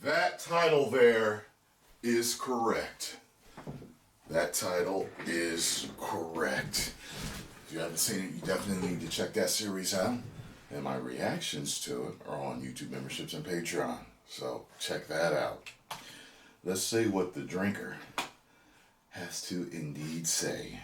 That title there is correct. That title is correct. If you haven't seen it, you definitely need to check that series out. And my reactions to it are on YouTube memberships and Patreon. So check that out. Let's see what the drinker has to indeed say.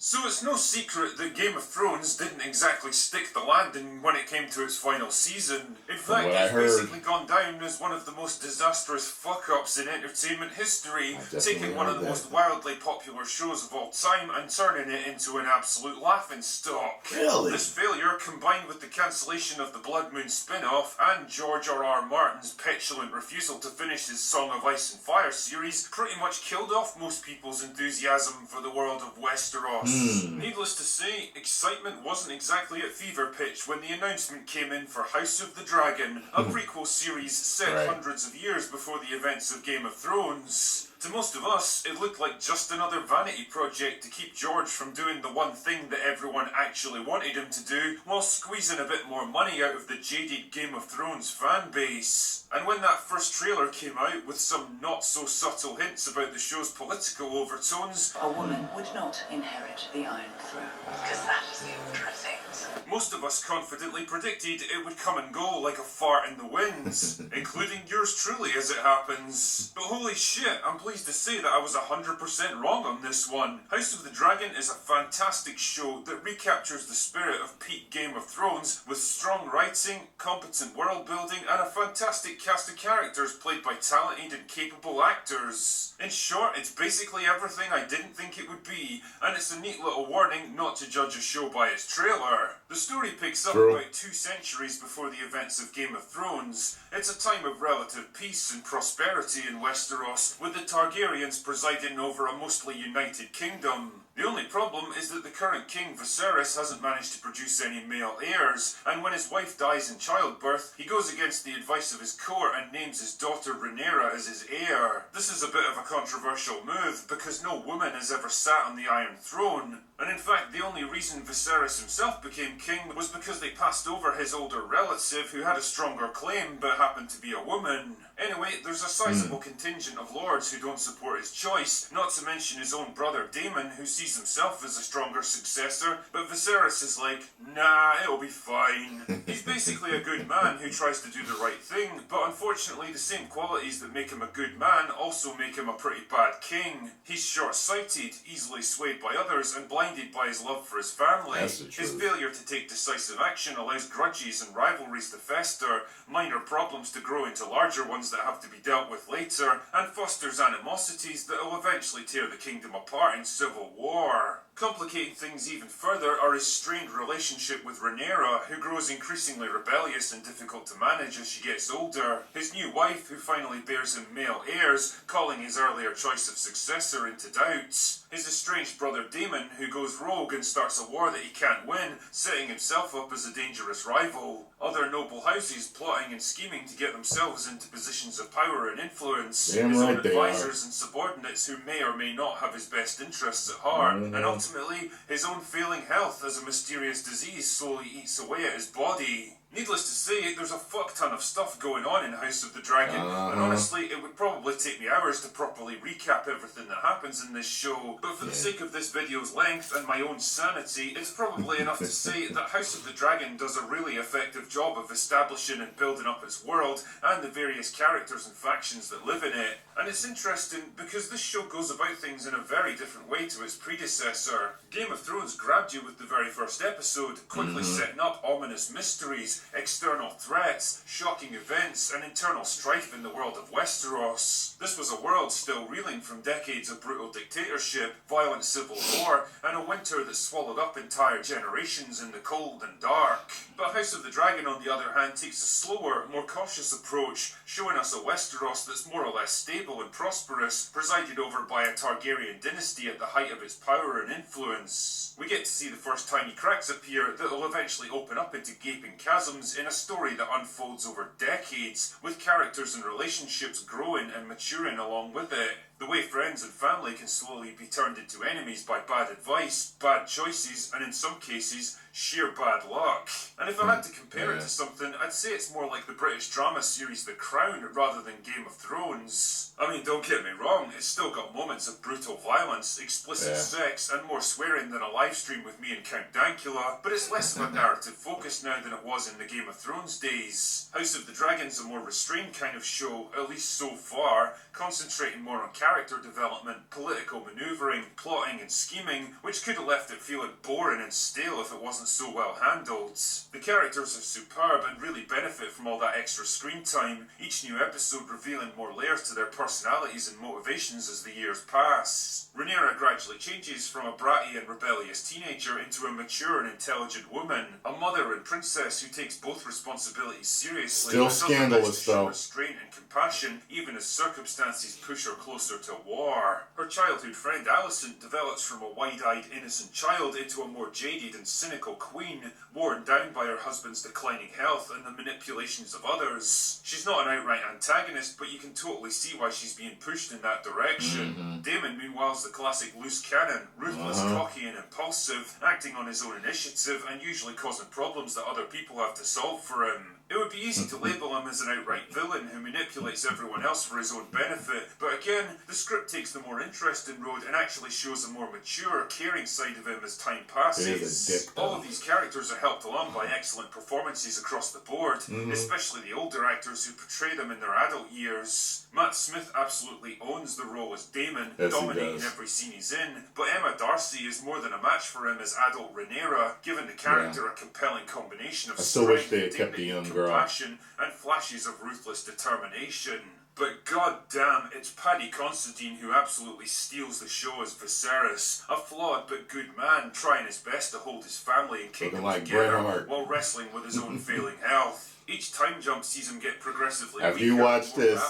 So it's no secret that Game of Thrones didn't exactly stick the landing when it came to its final season. In fact, it's basically gone down as one of the most disastrous fuck-ups in entertainment history, taking one of the most wildly popular shows of all time and turning it into an absolute laughingstock. Really? This failure, combined with the cancellation of the Blood Moon spin-off and George R.R. Martin's petulant refusal to finish his Song of Ice and Fire series, pretty much killed off most people's enthusiasm for the world of Westeros. Needless to say, excitement wasn't exactly at fever pitch when the announcement came in for House of the Dragon, a prequel series set hundreds of years before the events of Game of Thrones. To most of us, it looked like just another vanity project to keep George from doing the one thing that everyone actually wanted him to do, while squeezing a bit more money out of the jaded Game of Thrones fan base. And when that first trailer came out with some not-so-subtle hints about the show's political overtones, a woman would not inherit the Iron Throne, because that is the order of things. Most of us confidently predicted it would come and go like a fart in the wind, including yours truly as it happens. But holy shit, I'm pleased to say that I was 100% wrong on this one. House of the Dragon is a fantastic show that recaptures the spirit of peak Game of Thrones with strong writing, competent world building, and a fantastic cast of characters played by talented and capable actors. In short, it's basically everything I didn't think it would be, and it's a neat little warning not to judge a show by its trailer. The story picks up about 2 centuries before the events of Game of Thrones. It's a time of relative peace and prosperity in Westeros, with the Targaryens presiding over a mostly united kingdom. The only problem is that the current king Viserys hasn't managed to produce any male heirs, and when his wife dies in childbirth, he goes against the advice of his court and names his daughter Rhaenyra as his heir. This is a bit of a controversial move, because no woman has ever sat on the Iron Throne, and in fact the only reason Viserys himself became king was because they passed over his older relative who had a stronger claim but happened to be a woman. Anyway, there's a sizable contingent of lords who don't support his choice, not to mention his own brother Daemon, who sees himself as a stronger successor, but Viserys is like, nah, it'll be fine. He's basically a good man who tries to do the right thing, but unfortunately the same qualities that make him a good man also make him a pretty bad king. He's short-sighted, easily swayed by others, and blinded by his love for his family. His failure to take decisive action allows grudges and rivalries to fester, minor problems to grow into larger ones that have to be dealt with later, and fosters animosities that will eventually tear the kingdom apart in civil war. Complicating things even further are his strained relationship with Rhaenyra, who grows increasingly rebellious and difficult to manage as she gets older, his new wife, who finally bears him male heirs, calling his earlier choice of successor into doubt, his estranged brother Daemon, who goes rogue and starts a war that he can't win, setting himself up as a dangerous rival, other noble houses plotting and scheming to get themselves into positions of power and influence, his own advisors and subordinates who may or may not have his best interests at heart, and ultimately his own failing health as a mysterious disease slowly eats away at his body. Needless to say, there's a fuck ton of stuff going on in House of the Dragon, and honestly, it would probably take me hours to properly recap everything that happens in this show, but for the sake of this video's length and my own sanity, it's probably enough to say that House of the Dragon does a really effective job of establishing and building up its world, and the various characters and factions that live in it. And it's interesting, because this show goes about things in a very different way to its predecessor. Game of Thrones grabbed you with the very first episode, quickly setting up ominous mysteries, external threats, shocking events, and internal strife in the world of Westeros. This was a world still reeling from decades of brutal dictatorship, violent civil war, and a winter that swallowed up entire generations in the cold and dark. But House of the Dragon, on the other hand, takes a slower, more cautious approach, showing us a Westeros that's more or less stable and prosperous, presided over by a Targaryen dynasty at the height of its power and influence. We get to see the first tiny cracks appear that will eventually open up into gaping chasms in a story that unfolds over decades, with characters and relationships growing and maturing along with it. The way friends and family can slowly be turned into enemies by bad advice, bad choices, and in some cases, sheer bad luck. And if I had to compare it to something, I'd say it's more like the British drama series The Crown rather than Game of Thrones. I mean, don't get me wrong, it's still got moments of brutal violence, explicit sex, and more swearing than a live stream with me and Count Dankula, but it's less of a narrative focus now than it was in the Game of Thrones days. House of the Dragon's a more restrained kind of show, at least so far, concentrating more on character development, political manoeuvring, plotting and scheming, which could have left it feeling boring and stale if it wasn't so well handled. The characters are superb and really benefit from all that extra screen time, each new episode revealing more layers to their personalities and motivations as the years pass. Rhaenyra gradually changes from a bratty and rebellious teenager into a mature and intelligent woman, a mother and princess who takes both responsibilities seriously. Still scandalous though. Restraint and compassion, even as circumstances push her closer to war. Her childhood friend Alicent develops from a wide-eyed innocent child into a more jaded and cynical queen, worn down by her husband's declining health and the manipulations of others. She's not an outright antagonist, but you can totally see why she's being pushed in that direction. Daemon, meanwhile, is the classic loose cannon, ruthless, cocky and impulsive, acting on his own initiative and usually causing problems that other people have to solve for him. It would be easy to label him as an outright villain who manipulates everyone else for his own benefit, but again, the script takes the more interesting road and actually shows a more mature, caring side of him as time passes. All of these characters are helped along by excellent performances across the board, especially the older actors who portray them in their adult years. Matt Smith absolutely owns the role as Daemon, dominating every scene he's in, but Emma Darcy is more than a match for him as adult Rhaenyra, giving the character a compelling combination of strength, dignity, compassion, and flashes of ruthless determination. But goddamn, it's Paddy Considine who absolutely steals the show as Viserys, a flawed but good man trying his best to hold his family and kingdom together while wrestling with his own failing health. Each time jump sees him get progressively After you watch this,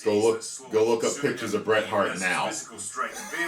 go look up pictures of Bret Hart now.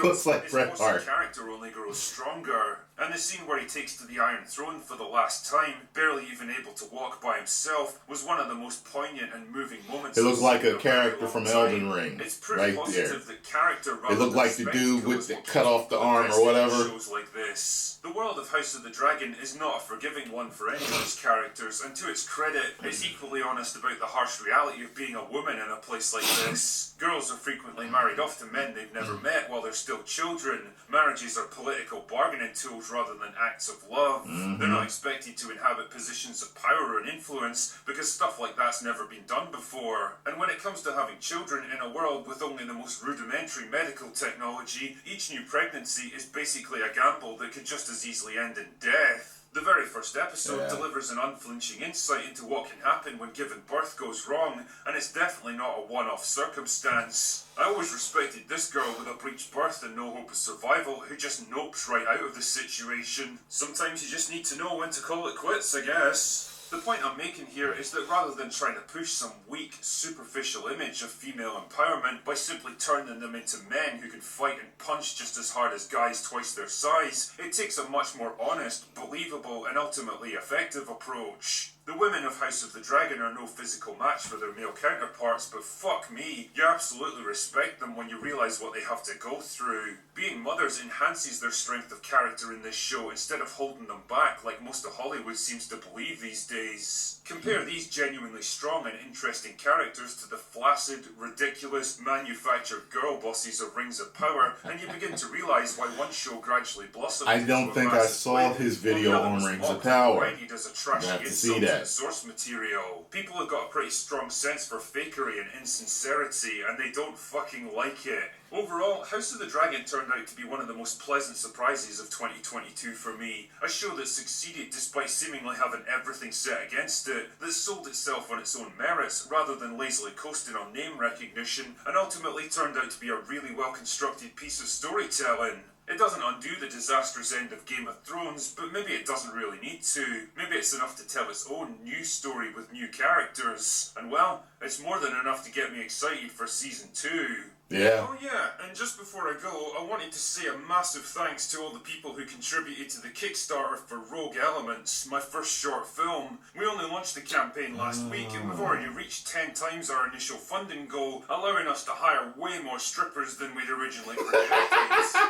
Looks like Bret Hart. Character only grows stronger. And the scene where he takes to the Iron Throne for the last time, barely even able to walk by himself, was one of the most poignant and moving moments. It looks like a character from Elden Ring, it's right there. That character it looked like the dude with the cut off the arm or whatever. Shows like this. The world of House of the Dragon is not a forgiving one for any of these characters, and to its credit, it's equally honest about the harsh reality of being a woman in a place like this. Girls are frequently married off to men they've never met while they're still children. Marriages are political bargaining tools rather than acts of love. They're not expected to inhabit positions of power and influence because stuff like that's never been done before. And when it comes to having children in a world with only the most rudimentary medical technology, each new pregnancy is basically a gamble that could just as easily end in death. The very first episode delivers an unflinching insight into what can happen when giving birth goes wrong, and it's definitely not a one-off circumstance. I always respected this girl with a breech birth and no hope of survival who just nopes right out of the situation. Sometimes you just need to know when to call it quits, I guess. The point I'm making here is that rather than trying to push some weak, superficial image of female empowerment by simply turning them into men who can fight and punch just as hard as guys twice their size, it takes a much more honest, believable, and ultimately effective approach. The women of House of the Dragon are no physical match for their male counterparts, but fuck me, you absolutely respect them when you realise what they have to go through. Being mothers enhances their strength of character in this show instead of holding them back like most of Hollywood seems to believe these days. Compare these genuinely strong and interesting characters to the flaccid, ridiculous, manufactured girl bosses of Rings of Power, and you begin to realise why one show gradually blossomed. I don't think I saw his video on Rings of Power. I have to see that. Source material. People have got a pretty strong sense for fakery and insincerity, and they don't fucking like it. Overall, House of the Dragon turned out to be one of the most pleasant surprises of 2022 for me. A show that succeeded despite seemingly having everything set against it, that sold itself on its own merits rather than lazily coasting on name recognition, and ultimately turned out to be a really well-constructed piece of storytelling. It doesn't undo the disastrous end of Game of Thrones, but maybe it doesn't really need to. Maybe it's enough to tell its own new story with new characters. And well, it's more than enough to get me excited for Season 2. Yeah. Oh yeah, and just before I go, I wanted to say a massive thanks to all the people who contributed to the Kickstarter for Rogue Elements, my first short film. We only launched the campaign last week and we've already reached 10 times our initial funding goal, allowing us to hire way more strippers than we'd originally projected.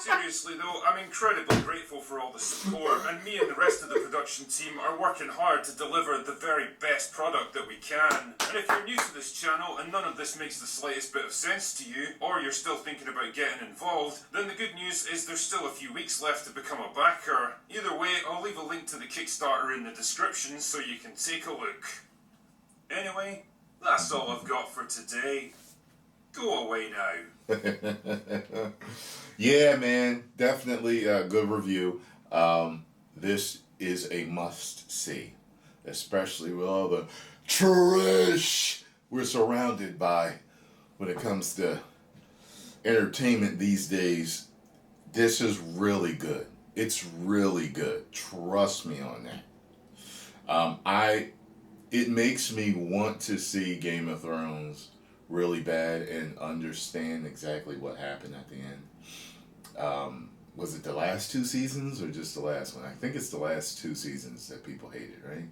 Seriously though, I'm incredibly grateful for all the support, and me and the rest of the production team are working hard to deliver the very best product that we can. And if you're new to this channel and none of this makes the slightest bit of sense to you, or you're still thinking about getting involved, then the good news is there's still a few weeks left to become a backer. Either way, I'll leave a link to the Kickstarter in the description so you can take a look. Anyway, that's all I've got for today. Go away now. Yeah, man, definitely a good review. This is a must-see, especially with all the trash we're surrounded by when it comes to entertainment these days. This is really good. It's really good. Trust me on that. It makes me want to see Game of Thrones really bad and understand exactly what happened at the end. Was it the last 2 seasons or just the last one? I think it's the last 2 seasons that people hated, right?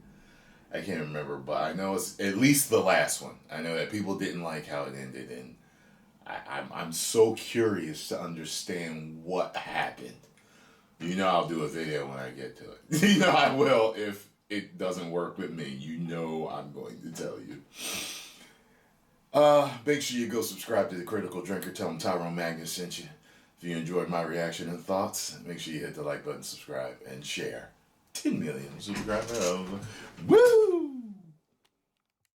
I can't remember, but I know it's at least the last one. I know that people didn't like how it ended, and I'm so curious to understand what happened. You know I'll do a video when I get to it. You know I will if it doesn't work with me. You know I'm going to tell you. Make sure you go subscribe to The Critical Drinker. Tell them Tyrone Magnus sent you. If you enjoyed my reaction and thoughts, make sure you hit the like button, subscribe, and share. 10 million subscribers. Woo!